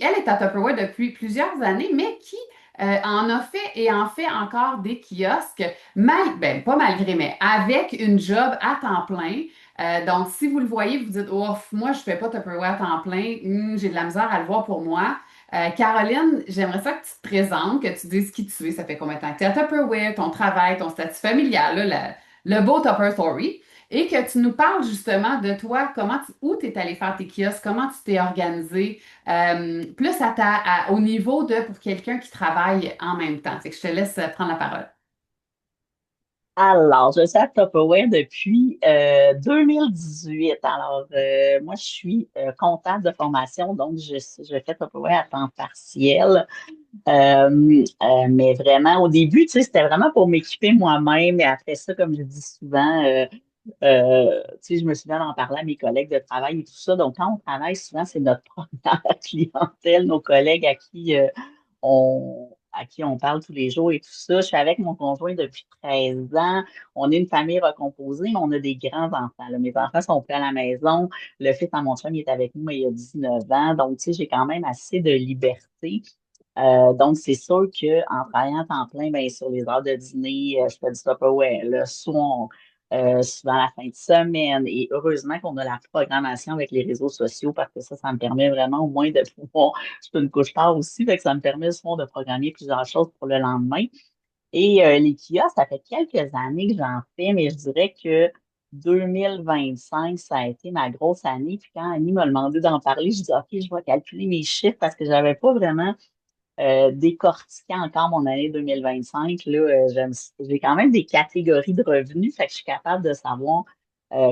elle est à Tupperware depuis plusieurs années, mais qui en a fait et en fait encore des kiosques, ben, pas malgré, mais avec une job à temps plein. Donc, si vous le voyez, vous dites, oh, moi, je fais pas Tupperware à temps plein. J'ai de la misère à le voir pour moi. Caroline, j'aimerais ça que tu te présentes, que tu dises qui tu es. Ça fait combien de temps que tu es à Tupperware, ton travail, ton statut familial, là, le beau Tupper Story, et que tu nous parles justement de toi, où tu es allé faire tes kiosques, comment tu t'es organisé, plus au niveau de pour quelqu'un qui travaille en même temps. Fait que je te laisse prendre la parole. Alors, je suis à Tupperware depuis 2018. Alors, moi, je suis comptable de formation, donc je fais Tupperware à temps partiel. Mais vraiment, au début, tu sais, c'était vraiment pour m'équiper moi-même. Et après ça, comme je dis souvent, tu sais, je me souviens d'en parler à mes collègues de travail et tout ça. Donc, quand on travaille, souvent, c'est notre première clientèle, nos collègues à qui on parle tous les jours et tout ça. Je suis avec mon conjoint depuis 13 ans. On est une famille recomposée, mais on a des grands-enfants, là. Mes enfants sont plus à la maison. Le fils à mon chum, il est avec nous, mais il a 19 ans. Donc, tu sais, j'ai quand même assez de liberté. Donc, c'est sûr qu'en travaillant à temps plein, ben, sur les heures de dîner, je fais du Tupperware le soir, souvent la fin de semaine. Et heureusement qu'on a la programmation avec les réseaux sociaux parce que ça me permet vraiment au moins de pouvoir. Je fais une couche tard aussi, fait que ça me permet souvent de programmer plusieurs choses pour le lendemain. Et les kiosques, ça fait quelques années que j'en fais, mais je dirais que 2025, ça a été ma grosse année. Puis quand Annie m'a demandé d'en parler, je dis, OK, je vais calculer mes chiffres parce que j'avais pas vraiment décortiquer encore mon année 2025, là, j'ai quand même des catégories de revenus, fait que je suis capable de savoir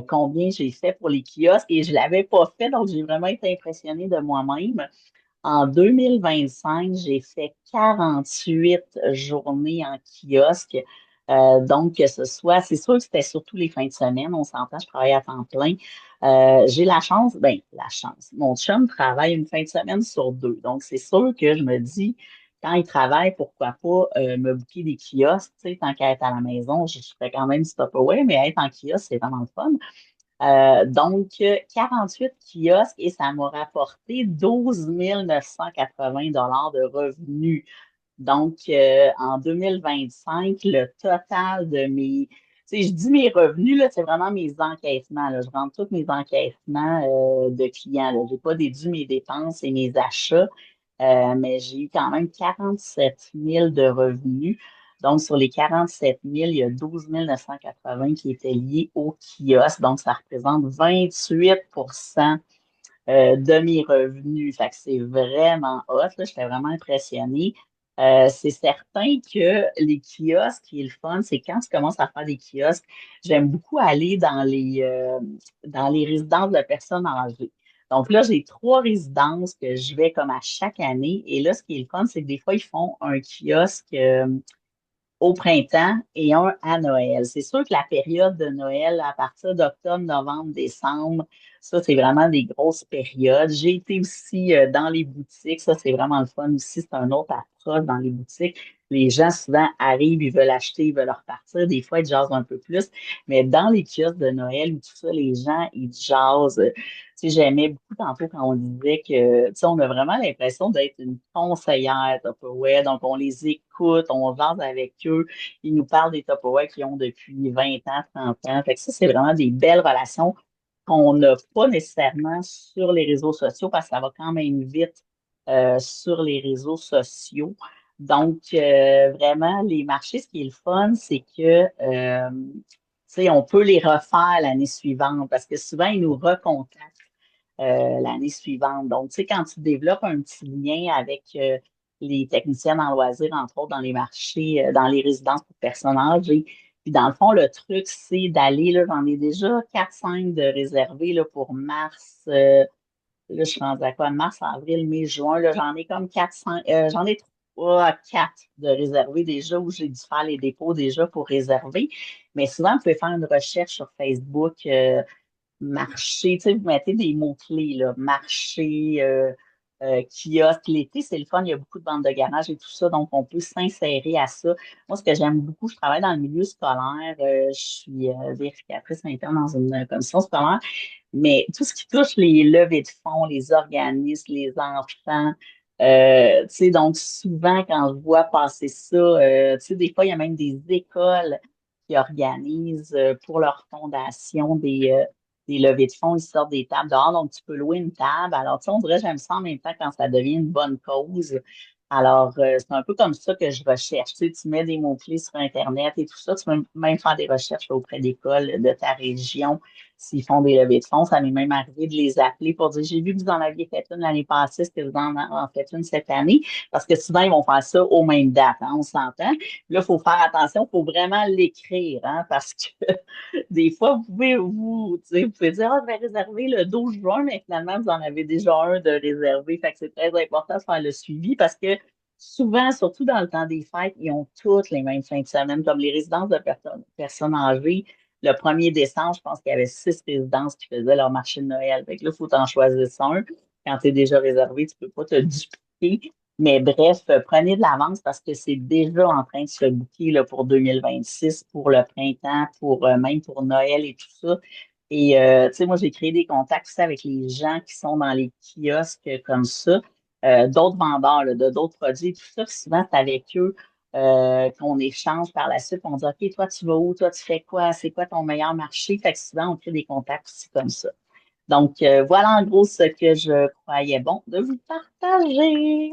combien j'ai fait pour les kiosques et je l'avais pas fait, donc j'ai vraiment été impressionnée de moi-même. En 2025, j'ai fait 48 journées en kiosque. Donc, que ce soit, c'est sûr que c'était surtout les fins de semaine, on s'entend, je travaille à temps plein. J'ai la chance, ben, la chance. Mon chum travaille une fin de semaine sur deux. Donc, c'est sûr que je me dis, quand il travaille, pourquoi pas me booker des kiosques, tu sais, tant qu'à être à la maison, je fais quand même du Tupperware, mais être en kiosque, c'est vraiment le fun. Donc, 48 kiosques et ça m'a rapporté 12 980 de revenus. Donc, en 2025, le total de mes, tu sais, je dis mes revenus, là, c'est vraiment mes encaissements, là. Je rentre tous mes encaissements de clients, là. J'ai pas déduit mes dépenses et mes achats, mais j'ai eu quand même 47 000 de revenus. Donc, sur les 47 000, il y a 12 980 qui étaient liés au kiosque. Donc, ça représente 28 de mes revenus. Fait que c'est vraiment hot, là. J'étais vraiment impressionnée. C'est certain que les kiosques, ce qui est le fun, c'est quand tu commences à faire des kiosques, j'aime beaucoup aller dans les résidences de personnes âgées. Donc là, j'ai trois résidences que je vais comme à chaque année. Et là, ce qui est le fun, c'est que des fois, ils font un kiosque au printemps et un à Noël. C'est sûr que la période de Noël, à partir d'octobre, novembre, décembre, ça, c'est vraiment des grosses périodes. J'ai été aussi dans les boutiques. Ça, c'est vraiment le fun aussi. C'est un autre approche dans les boutiques. Les gens, souvent, arrivent, ils veulent acheter, ils veulent repartir. Des fois, ils jasent un peu plus. Mais dans les kiosques de Noël ou tout ça, les gens, ils jasent. Tu sais, j'aimais beaucoup tantôt quand on disait que, tu sais, on a vraiment l'impression d'être une conseillère Tupperware. Donc, on les écoute, on jase avec eux. Ils nous parlent des Tupperware qu'ils ont depuis 20 ans, 30 ans. Fait que ça, c'est vraiment des belles relations qu'on n'a pas nécessairement sur les réseaux sociaux parce que ça va quand même vite sur les réseaux sociaux. Donc, vraiment, les marchés, ce qui est le fun, c'est que, tu sais, on peut les refaire l'année suivante parce que souvent, ils nous recontactent l'année suivante. Donc, tu sais, quand tu développes un petit lien avec les techniciennes en loisirs, entre autres dans les marchés, dans les résidences pour personnes âgées, puis dans le fond, le truc, c'est d'aller, là, j'en ai déjà 4-5 de réservés là, pour mars. Là, je suis rendue à quoi? Mars, avril, mai, juin. Là, j'en ai comme 4-5, j'en ai 3 à 4 de réservés déjà où j'ai dû faire les dépôts déjà pour réserver. Mais souvent, vous pouvez faire une recherche sur Facebook. Marché, tu sais, vous mettez des mots-clés, là, marché, kiosque. L'été, c'est le fun, il y a beaucoup de bandes de garage et tout ça, donc on peut s'insérer à ça. Moi, ce que j'aime beaucoup, je travaille dans le milieu scolaire, je suis vérificatrice interne dans une commission scolaire, mais tout ce qui touche les levées de fonds, les organismes, les enfants, Tu sais, donc souvent, quand je vois passer ça, tu sais, des fois, il y a même des écoles qui organisent pour leur fondation des levées de fonds, ils sortent des tables dehors, donc tu peux louer une table. Alors, tu sais, on dirait que j'aime ça en même temps quand ça devient une bonne cause. Alors, c'est un peu comme ça que je recherche. Tu sais, tu mets des mots-clés sur Internet et tout ça. Tu peux même faire des recherches auprès d'écoles de ta région s'ils font des levées de fonds. Ça m'est même arrivé de les appeler pour dire, j'ai vu que vous en aviez fait une l'année passée, est-ce que vous en faites une cette année? Parce que souvent, ils vont faire ça aux mêmes dates, hein, on s'entend. Là, il faut faire attention, il faut vraiment l'écrire, hein, parce que des fois, tu sais, vous pouvez dire, ah, je vais réserver le 12 juin, mais finalement, vous en avez déjà un de réservé. Fait que c'est très important de faire le suivi parce que souvent, surtout dans le temps des fêtes, ils ont toutes les mêmes fins de semaine, comme les résidences de personnes âgées. Le 1er décembre, je pense qu'il y avait 6 résidences qui faisaient leur marché de Noël. Fait que là, il faut t'en choisir un. Quand tu es déjà réservé, tu peux pas te dupliquer. Mais bref, prenez de l'avance parce que c'est déjà en train de se booker là, pour 2026, pour le printemps, pour même pour Noël et tout ça. Et tu sais, moi, j'ai créé des contacts aussi avec les gens qui sont dans les kiosques comme ça, d'autres vendeurs là, de d'autres produits, tout ça. Puis souvent, c'est avec eux qu'on échange par la suite. On dit, OK, toi, tu vas où? Toi, tu fais quoi? C'est quoi ton meilleur marché? Fait que souvent, on crée des contacts aussi comme ça. Donc, voilà en gros ce que je croyais bon de vous partager.